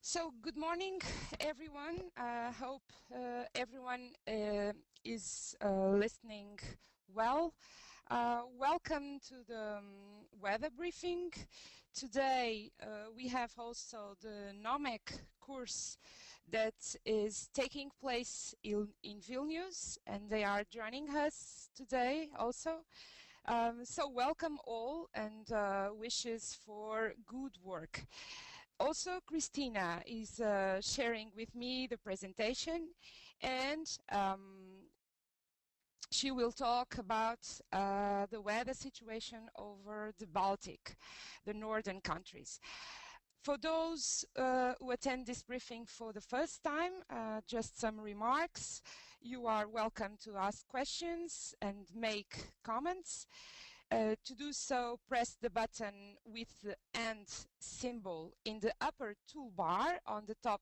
So, good morning, everyone. Hope everyone is listening well. Welcome to the weather briefing. Today we have also the NOMEC course that is taking place in Vilnius, and they are joining us today also. So welcome all, and wishes for good work. Also, Christina is sharing with me the presentation, and she will talk about the weather situation over the Baltic, the northern countries. For those who attend this briefing for the first time, just some remarks. You are welcome to ask questions and make comments. To do so, press the button with the and symbol in the upper toolbar on the top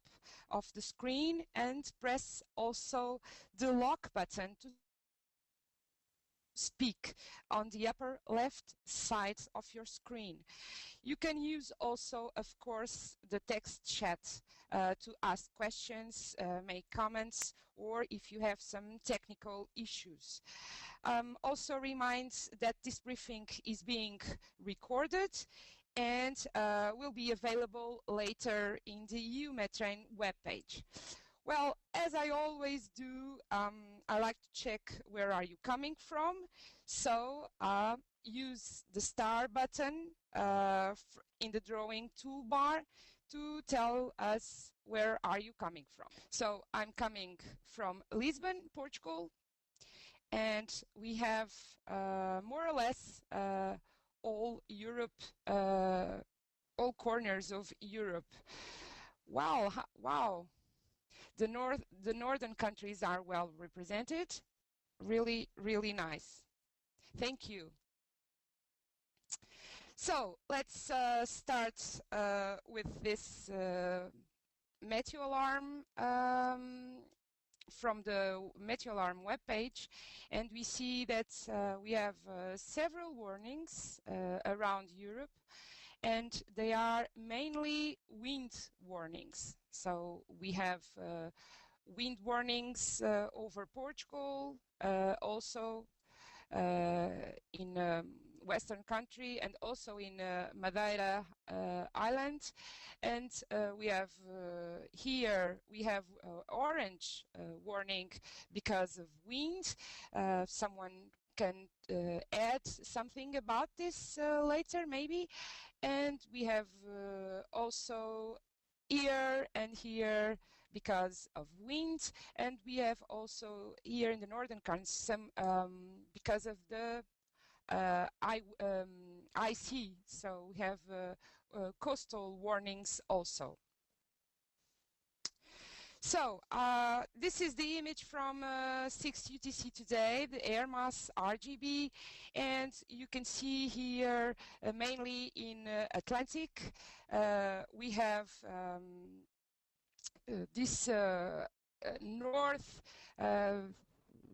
of the screen, and press also the lock button to speak on the upper left side of your screen. You can use also, of course, the text chat to ask questions, make comments, or if you have some technical issues. Also reminds that this briefing is being recorded and will be available later in the EUMeTrain webpage. Well, as I always do, I like to check where are you coming from. So use the star button in the drawing toolbar to tell us where are you coming from. So I'm coming from Lisbon, Portugal, and we have more or less all Europe, all corners of Europe. Wow, wow. The northern countries are well represented. Really, really nice. Thank you. So let's start with this METEOALARM from the METEOALARM webpage, and we see that we have several warnings around Europe, and they are mainly wind warnings. So we have wind warnings over Portugal, also in Western country, and also in Madeira Island. And we have here we have orange warning because of wind. Someone can add something about this later maybe. And we have also here and here because of wind, and we have also here in the northern countries some because of the IC. So we have coastal warnings also. So this is the image from 6 UTC today, the air mass RGB, and you can see here mainly in Atlantic we have this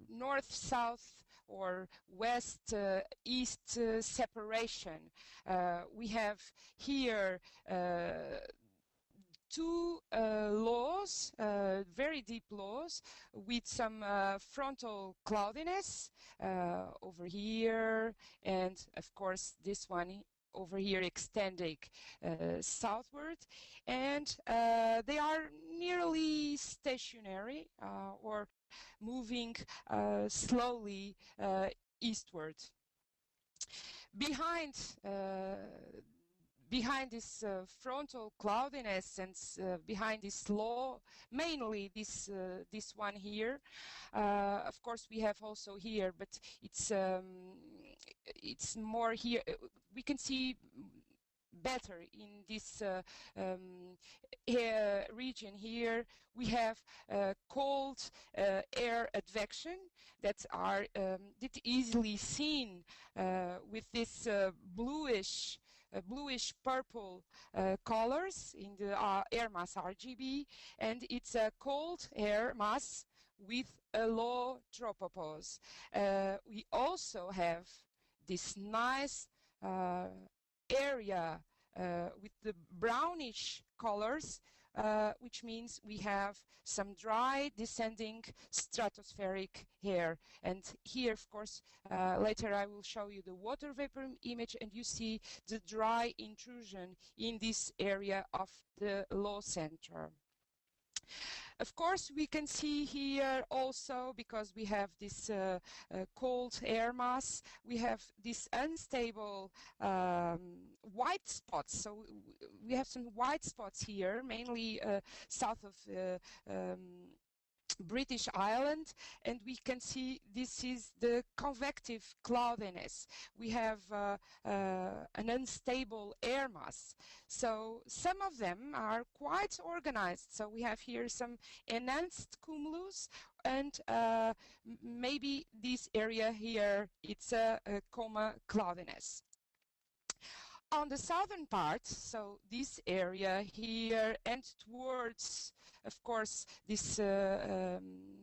north-south or west-east separation. We have here two laws, very deep laws, with some frontal cloudiness over here, and of course this one over here extending southward, and they are nearly stationary or moving slowly eastward. Behind this frontal cloudiness and behind this law, mainly this one here. Of course, we have also here, but it's more here. We can see better in this region here. We have cold air advection that are easily seen with this bluish purple colors in the air mass RGB, and it's a cold air mass with a low tropopause. We also have this nice area with the brownish colors which means we have some dry descending stratospheric air. And here, of course, later I will show you the water vapor image, and you see the dry intrusion in this area of the low center. Of course, we can see here also, because we have this cold air mass, we have this unstable white spots. So we have some white spots here, mainly south of British Island, and we can see this is the convective cloudiness. We have an unstable air mass. So some of them are quite organized. So we have here some enhanced cumulus, and maybe this area here, it's a coma cloudiness. On the southern part, so this area here and towards, of course, this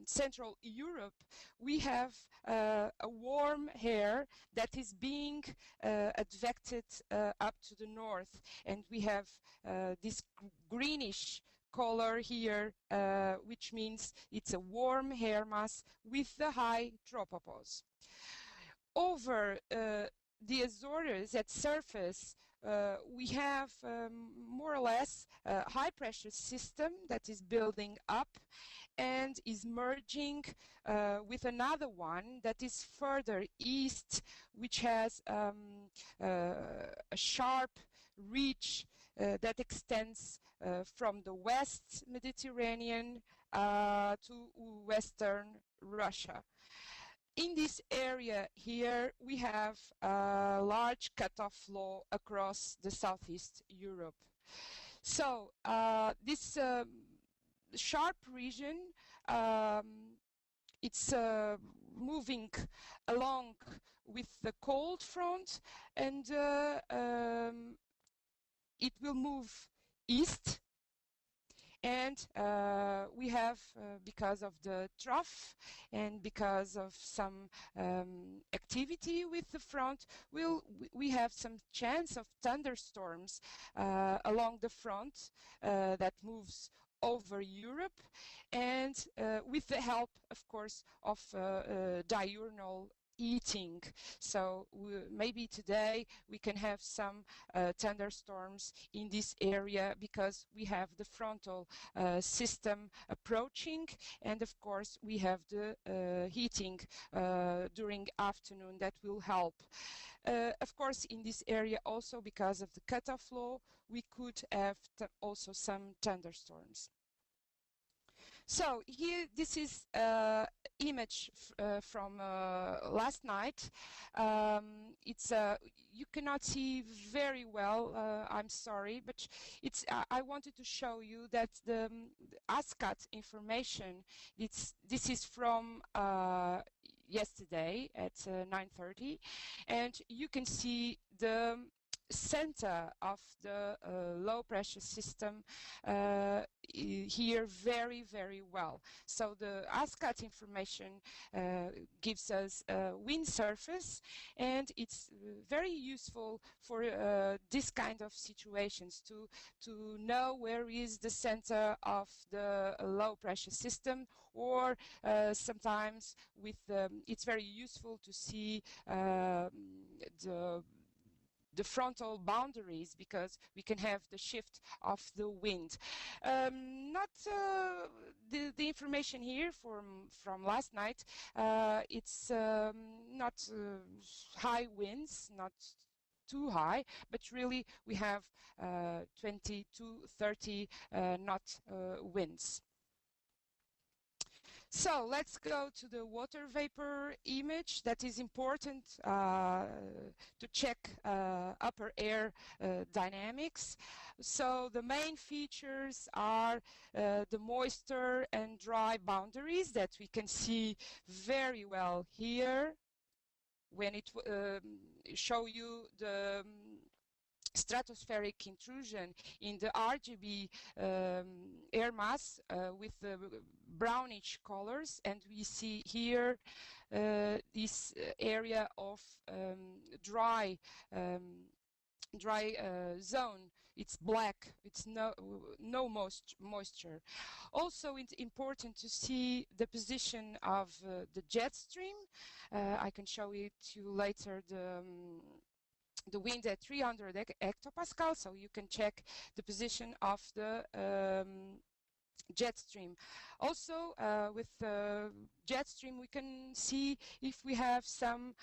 Central Europe, we have a warm air that is being advected up to the north, and we have this greenish color here, which means it's a warm air mass with the high tropopause. Over the Azores at surface, we have more or less a high pressure system that is building up and is merging with another one that is further east, which has a sharp ridge that extends from the West Mediterranean to Western Russia. In this area here, we have a large cutoff flow across the Southeast Europe. So this sharp region, it's moving along with the cold front, and it will move east. And we have, because of the trough and because of some activity with the front, we have some chance of thunderstorms along the front that moves over Europe, and with the help, of course, of diurnal heating. So maybe today we can have some thunderstorms in this area because we have the frontal system approaching, and of course we have the heating during afternoon that will help. Of course, in this area also, because of the cutoff flow, we could have also some thunderstorms. So here, this is image from last night. It's you cannot see very well. I'm sorry, but it's. I wanted to show you that the ASCAT information. This is from yesterday at 9:30, and you can see the center of the low pressure system here very, very well. So the ASCAT information gives us a wind surface, and it's very useful for this kind of situations to know where is the center of the low pressure system, or sometimes with it's very useful to see the frontal boundaries, because we can have the shift of the wind. Not the information here from last night. It's not high winds, not too high, but really we have 20 to 30 knot winds. So let's go to the water vapor image. That is important to check upper air dynamics. So the main features are the moisture and dry boundaries that we can see very well here when it show you the stratospheric intrusion in the RGB air mass with the brownish colors, and we see here this area of dry zone it's black, it's no moisture. Also, it's important to see the position of the jet stream. I can show it to you later, the wind at 300 hectopascal, so you can check the position of the jet stream. Also, with the jet stream, we can see if we have some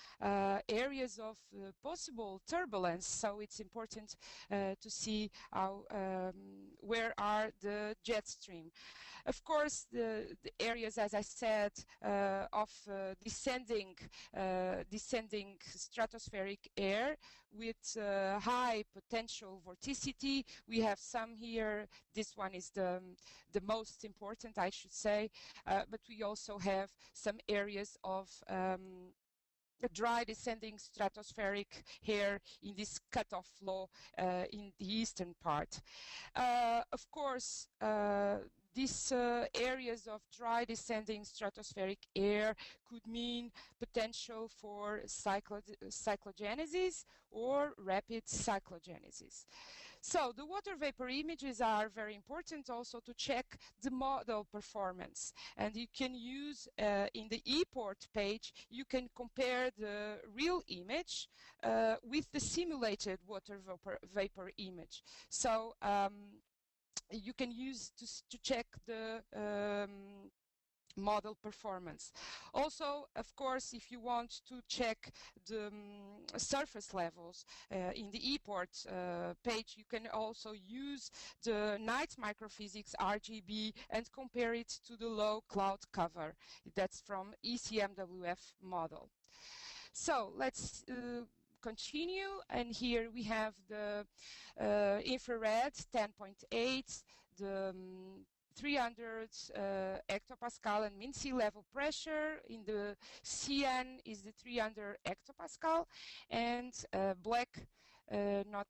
areas of possible turbulence. So it's important to see how, where are the jet stream. Of course, the areas, as I said, of descending stratospheric air with high potential vorticity. We have some here. This one is the most important, I should say, but we also have some areas of dry descending stratospheric air in this cutoff flow in the eastern part. Of course, these areas of dry descending stratospheric air could mean potential for cyclogenesis or rapid cyclogenesis. So the water vapor images are very important also to check the model performance. And you can use in the ePort page, you can compare the real image with the simulated water vapor image. So you can use to check the model performance. Also, of course, if you want to check the surface levels in the ePort page, you can also use the night microphysics RGB and compare it to the low cloud cover. That's from ECMWF model. So let's continue, and here we have the infrared 10.8, the 300 hectopascal and mean sea level pressure. In the CN is the 300 hectopascal, and black, not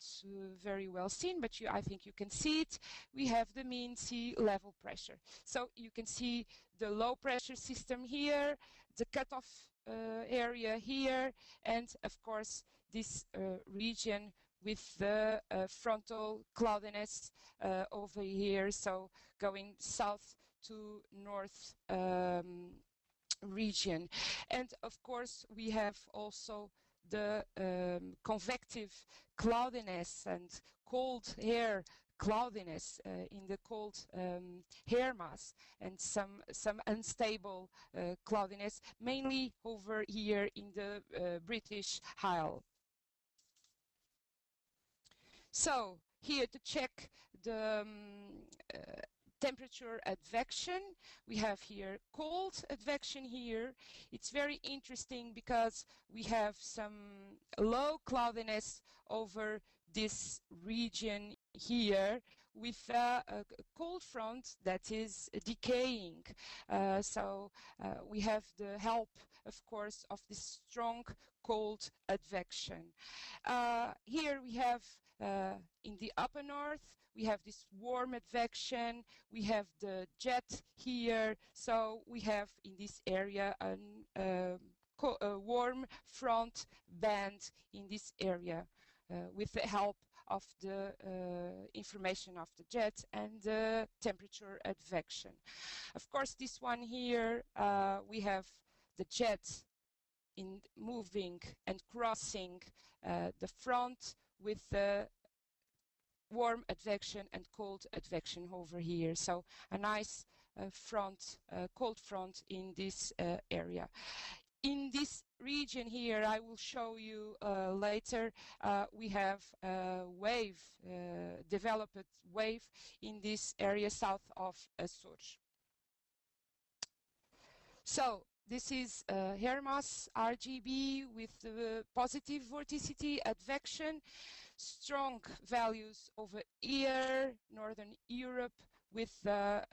very well seen, but I think you can see it. We have the mean sea level pressure. So you can see the low pressure system here, the cutoff area here, and of course this region with the frontal cloudiness over here, so going south to north region. And of course we have also the convective cloudiness and cold air cloudiness in the cold air mass, and some unstable cloudiness, mainly over here in the British Isles. So here to check the temperature advection, we have here cold advection here. It's very interesting because we have some low cloudiness over this region here with a cold front that is decaying. So we have the help, of course, of this strong cold advection. Here we have in the upper north, we have this warm advection, we have the jet here, so we have in this area a warm front band in this area with the help of the information of the jet and the temperature advection. Of course, this one here, we have the jet in moving and crossing the front with the warm advection and cold advection over here. So a nice front, cold front in this area. In this region here, I will show you later, we have a wave, developed wave in this area south of Açores. So this is Mass RGB with the positive vorticity advection, strong values over here, Northern Europe with the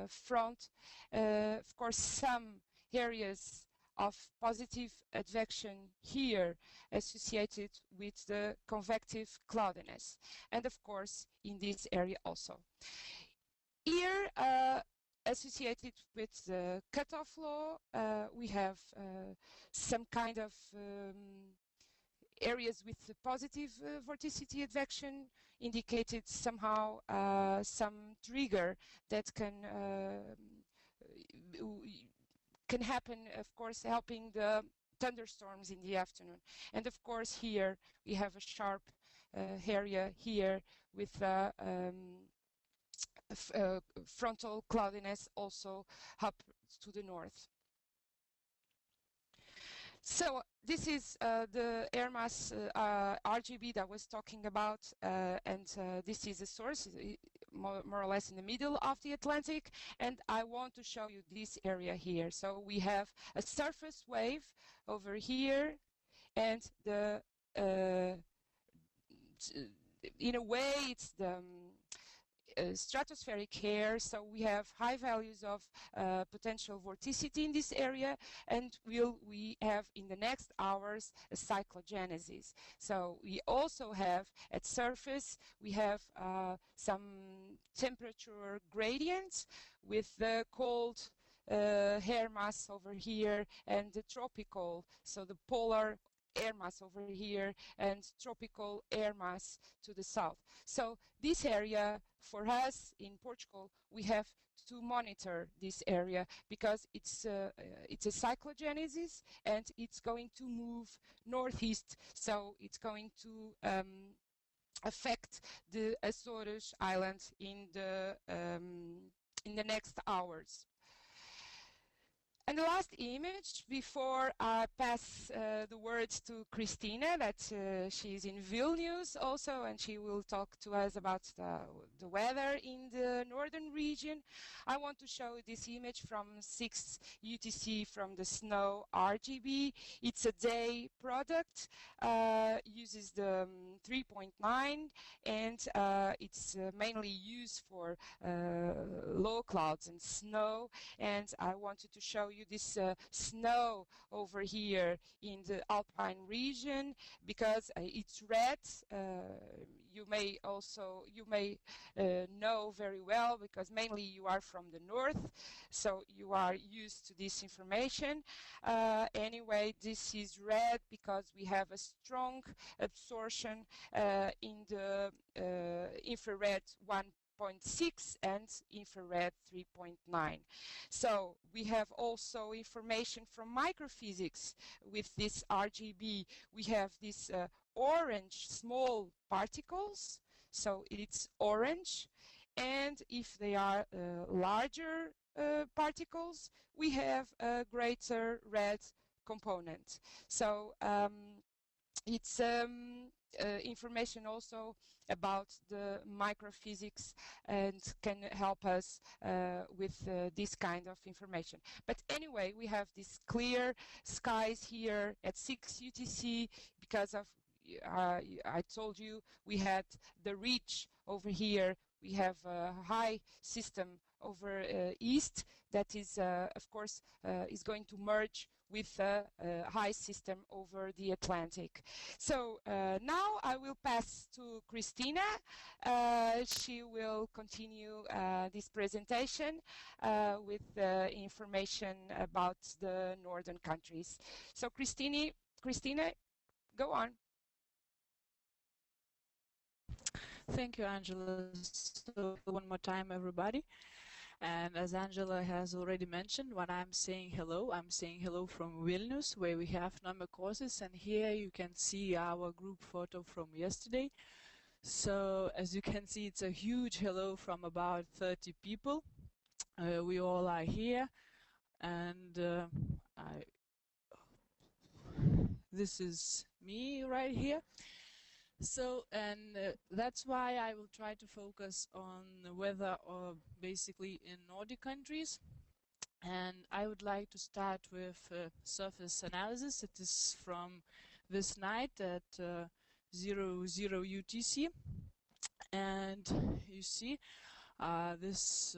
front. Of course, some areas of positive advection here associated with the convective cloudiness, and of course in this area also. Here, associated with the cutoff law, we have some kind of areas with the positive vorticity advection indicated somehow some trigger that can happen, of course, helping the thunderstorms in the afternoon. And of course here we have a sharp area here with frontal cloudiness also up to the north. So this is the air mass RGB that I was talking about, and this is a source more or less in the middle of the Atlantic, and I want to show you this area here. So we have a surface wave over here, and the in a way it's the stratospheric air, so we have high values of potential vorticity in this area, and we have in the next hours a cyclogenesis. So we also have at surface we have some temperature gradients with the cold air mass over here and the tropical, so the polar air mass over here and tropical air mass to the south. So this area for us in Portugal, we have to monitor this area because it's a cyclogenesis and it's going to move northeast, so it's going to affect the Azores Islands in the next hours. And the last image before I pass the words to Christina, that she's in Vilnius also, and she will talk to us about the weather in the northern region. I want to show this image from 6 UTC from the snow RGB. It's a day product, uses the 3.9, and it's mainly used for low clouds and snow. And I wanted to show you this snow over here in the Alpine region because it's red. You may know very well because mainly you are from the north, so you are used to this information. Anyway, this is red because we have a strong absorption in the infrared 1.6 and infrared 3.9. So we have also information from microphysics with this RGB. We have this orange small particles, so it's orange, and if they are larger particles, we have a greater red component. So it's information also about the microphysics and can help us with this kind of information. But anyway, we have these clear skies here at 6 UTC because of I told you we had the reach over here. We have a high system over east that is of course is going to merge with a high system over the Atlantic. So now I will pass to Christina. She will continue this presentation with information about the northern countries. So Christina, go on. Thank you, Angela. So one more time, everybody. And as Angela has already mentioned, when I'm saying hello from Vilnius, where we have number courses, and here you can see our group photo from yesterday. So as you can see, it's a huge hello from about 30 people. We all are here, and this is me right here. So, and that's why I will try to focus on the weather basically in Nordic countries. And I would like to start with surface analysis. It is from this night at 00 UTC. And you see this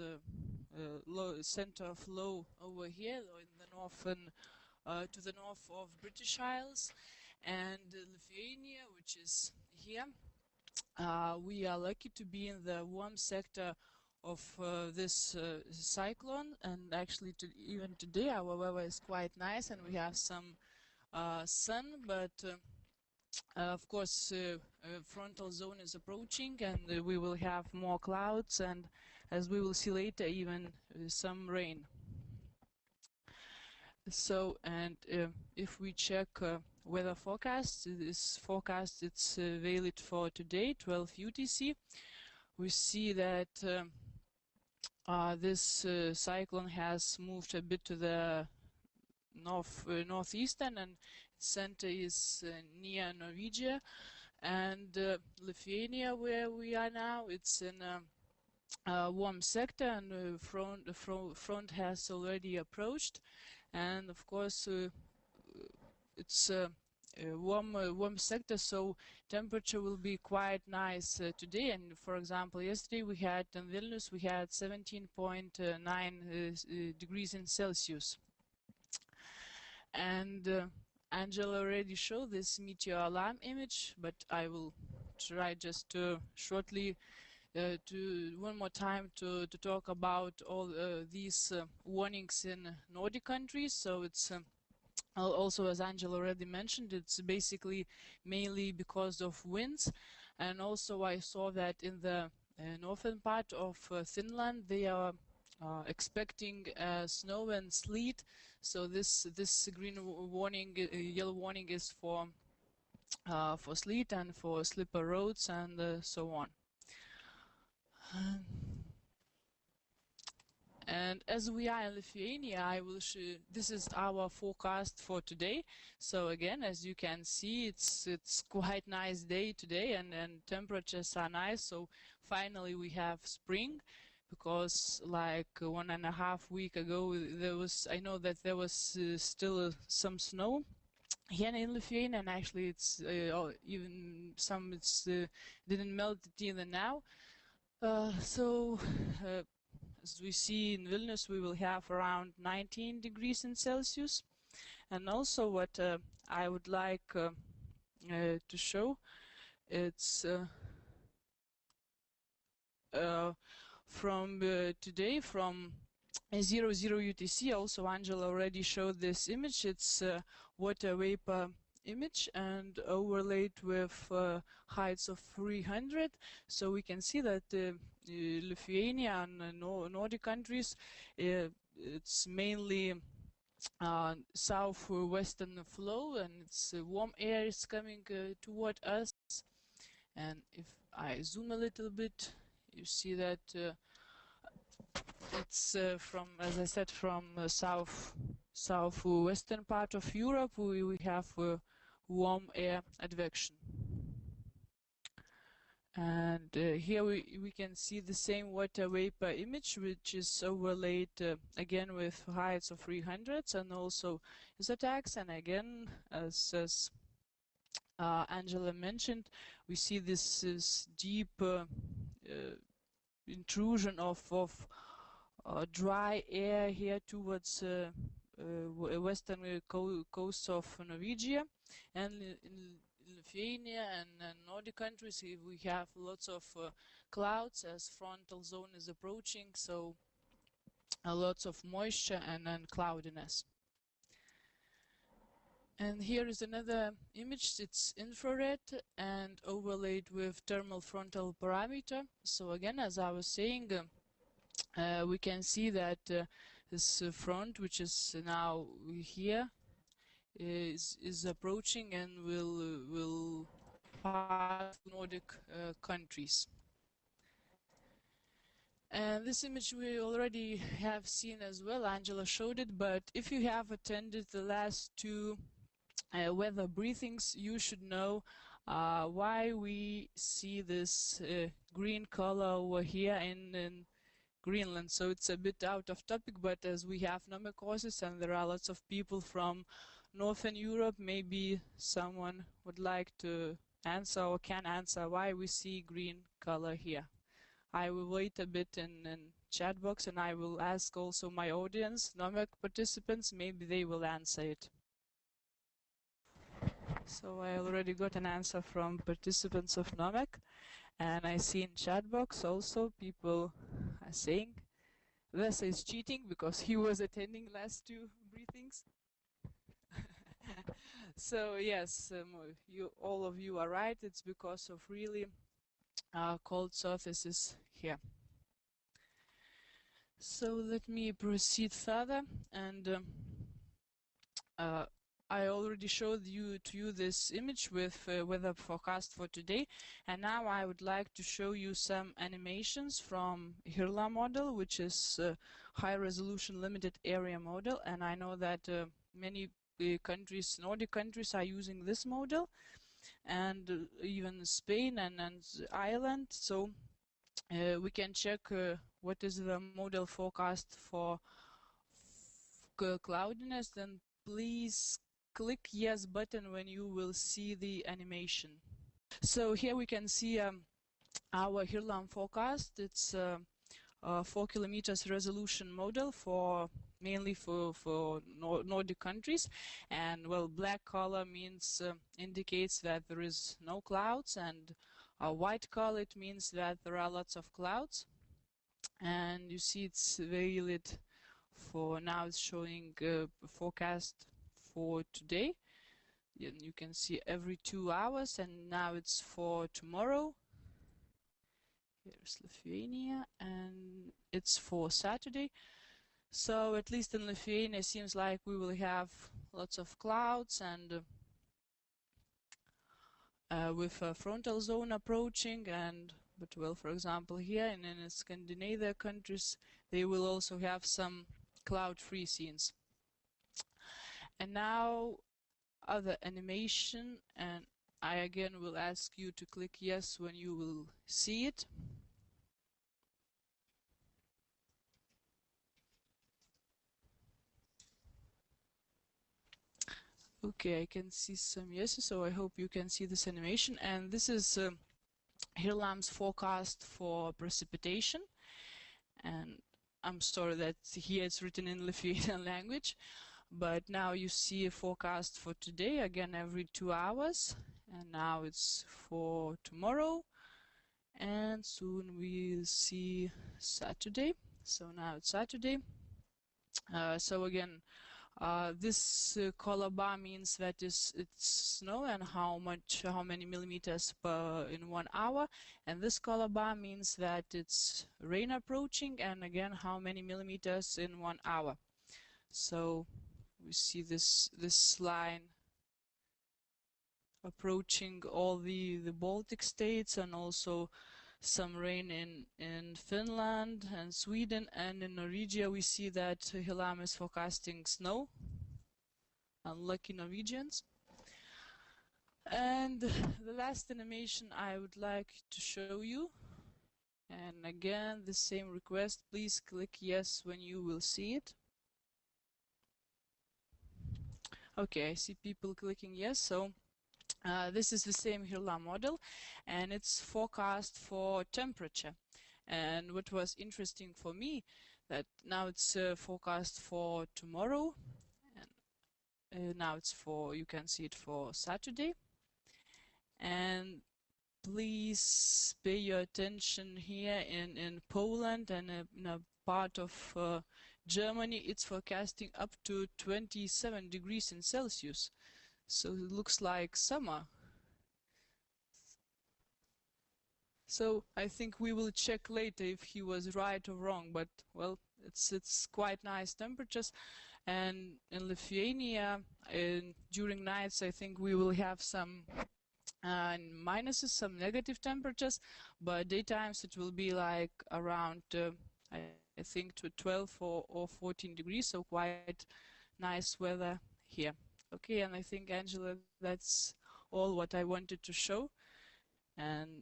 center of low over here in the northern, to the north of British Isles, and Lithuania, which is here. We are lucky to be in the warm sector of this cyclone, and actually even today our weather is quite nice and we have some sun, but Of course, frontal zone is approaching, and we will have more clouds, and as we will see later, even some rain. So, and if we check weather forecast, this forecast it's valid for today, 12 UTC. We see that this cyclone has moved a bit to the northeastern, and center is near Norwegia, and Lithuania, where we are now, it's in a warm sector, and the front has already approached, and of course it's a warm sector, so temperature will be quite nice today. And for example, yesterday we had in Vilnius we had 17.9 degrees in Celsius. And Angela already showed this meteor alarm image, but I will try just to shortly one more time to talk about all these warnings in Nordic countries. So it's also, as Angela already mentioned, it's basically mainly because of winds, and also I saw that in the northern part of Finland they are expecting snow and sleet. So this green warning, yellow warning is for sleet and for slippery roads and so on. And as we are in Lithuania, I will show this is our forecast for today. So again, as you can see, it's quite nice day today, and temperatures are nice. So finally we have spring, because like 1.5 weeks ago I know that there was still some snow here in Lithuania, and actually it's even some didn't melt even now. As we see in Vilnius, we will have around 19 degrees in Celsius. And also what I would like to show, it's from today, from 00 UTC. Also Angela already showed this image. It's water vapor image and overlaid with heights of 300. So we can see that Lithuania and Nordic countries, it's mainly southwestern flow, and it's warm air is coming toward us. And if I zoom a little bit, you see that it's from, as I said, from southwestern part of Europe. We have warm air advection. And here we can see the same water vapor image, which is overlaid again with heights of 300s and also isotax. And again, as Angela mentioned, we see this deep intrusion of dry air here towards western coast of Norwegia, and in Lithuania and Nordic countries we have lots of clouds as frontal zone is approaching, so lots of moisture and cloudiness. And here is another image. It's infrared and overlaid with thermal frontal parameter. So again, as I was saying, we can see that this front, which is now here, is approaching and will pass Nordic countries. And this image we already have seen as well. Angela showed it, but if you have attended the last two weather briefings, you should know why we see this green color over here in Greenland. So it's a bit out of topic, but as we have number courses and there are lots of people from Northern Europe, maybe someone would like to answer or can answer why we see green color here. I will wait a bit in chat box, and I will ask also my audience, NOMEC participants, maybe they will answer it. So I already got an answer from participants of NOMEC, and I see in chat box also people are saying Vesa is cheating because he was attending last two briefings. So yes, all of you are right. It's because of really cold surfaces here. So let me proceed further, and I already showed you this image with weather forecast for today, and now I would like to show you some animations from HIRLA model, which is high resolution limited area model, and I know that many countries, Nordic countries, are using this model, and even Spain and Ireland. So we can check what is the model forecast for cloudiness. Then please click yes button when you will see the animation. So here we can see our HIRLA forecast. It's a 4 kilometers resolution model for mainly for Nordic countries, and well, black color means indicates that there is no clouds, and white color it means that there are lots of clouds. And you see it's valid for now. It's showing forecast for today. You can see every 2 hours, and now it's for tomorrow. Here's Lithuania, and it's for Saturday. So at least in Lithuania, it seems like we will have lots of clouds, and with a frontal zone approaching, but well, for example, here in the Scandinavian countries, they will also have some cloud-free scenes. And now other animation, and I again will ask you to click yes when you will see it. Okay, I can see some yeses, so I hope you can see this animation. And this is HIRLA's forecast for precipitation. And I'm sorry that here it's written in Lithuanian language, but now you see a forecast for today, again every 2 hours. And now it's for tomorrow. And soon we'll see Saturday. So now it's Saturday. So again, this color bar means that it's snow and how many millimeters in 1 hour, and this color bar means that it's rain approaching, and again how many millimeters in 1 hour. So we see this line approaching all the Baltic states, and also some rain in Finland and Sweden, and in Norwegia we see that HIRLA is forecasting snow. Unlucky Norwegians. And the last animation I would like to show you, and again the same request, please click yes when you will see it. Okay, I see people clicking yes. So this is the same HIRLA model, and it's forecast for temperature. And what was interesting for me, that now it's forecast for tomorrow, and now it's for, you can see it for Saturday. And please pay your attention here in Poland and in a part of Germany, it's forecasting up to 27 degrees in Celsius. So it looks like summer. So I think we will check later if he was right or wrong, but well, it's quite nice temperatures. And in Lithuania, during nights, I think we will have some minuses, some negative temperatures, but daytimes it will be like around I think to 12 or 14 degrees, so quite nice weather here. Okay, and I think, Angela, that's all what I wanted to show. And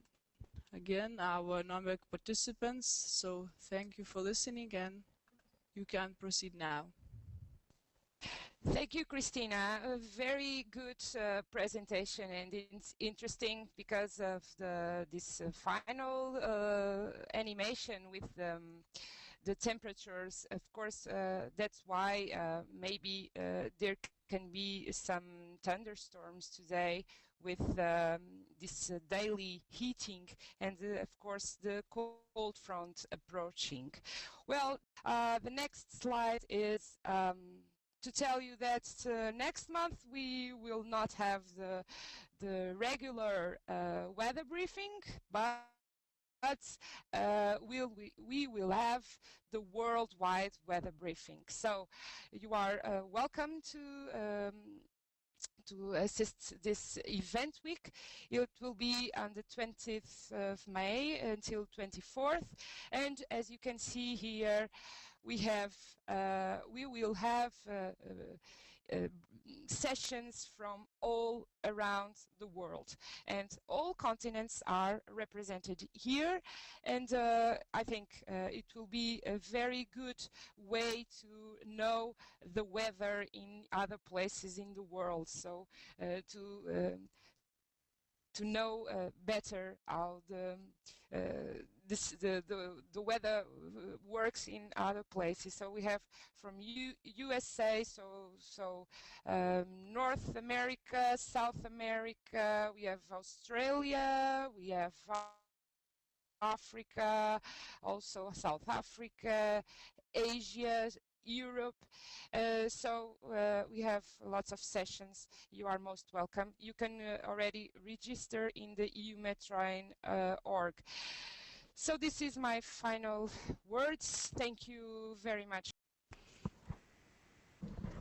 again, our numeric participants, so thank you for listening, and you can proceed now. Thank you, Christina. A very good presentation, and it's interesting because of this final animation with the temperatures. Of course, that's why maybe there can be some thunderstorms today with this daily heating and of course the cold front approaching. Well, the next slide is to tell you that next month we will not have the regular weather briefing, but we will have the worldwide weather briefing. So you are welcome to assist this event week. It will be on the 20th of May until 24th, and as you can see here, we will have sessions from all around the world, and all continents are represented here, and I think it will be a very good way to know the weather in other places in the world, so to know better how the weather works in other places. So we have from USA, North America, South America, we have Australia, we have Africa, also South Africa, Asia, Europe. We have lots of sessions. You are most welcome. You can already register in the EUMeTrain org. So this is my final words. Thank you very much.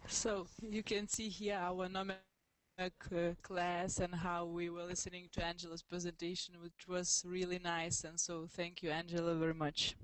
So you can see here our class and how we were listening to Angela's presentation, which was really nice. And so thank you, Angela, very much.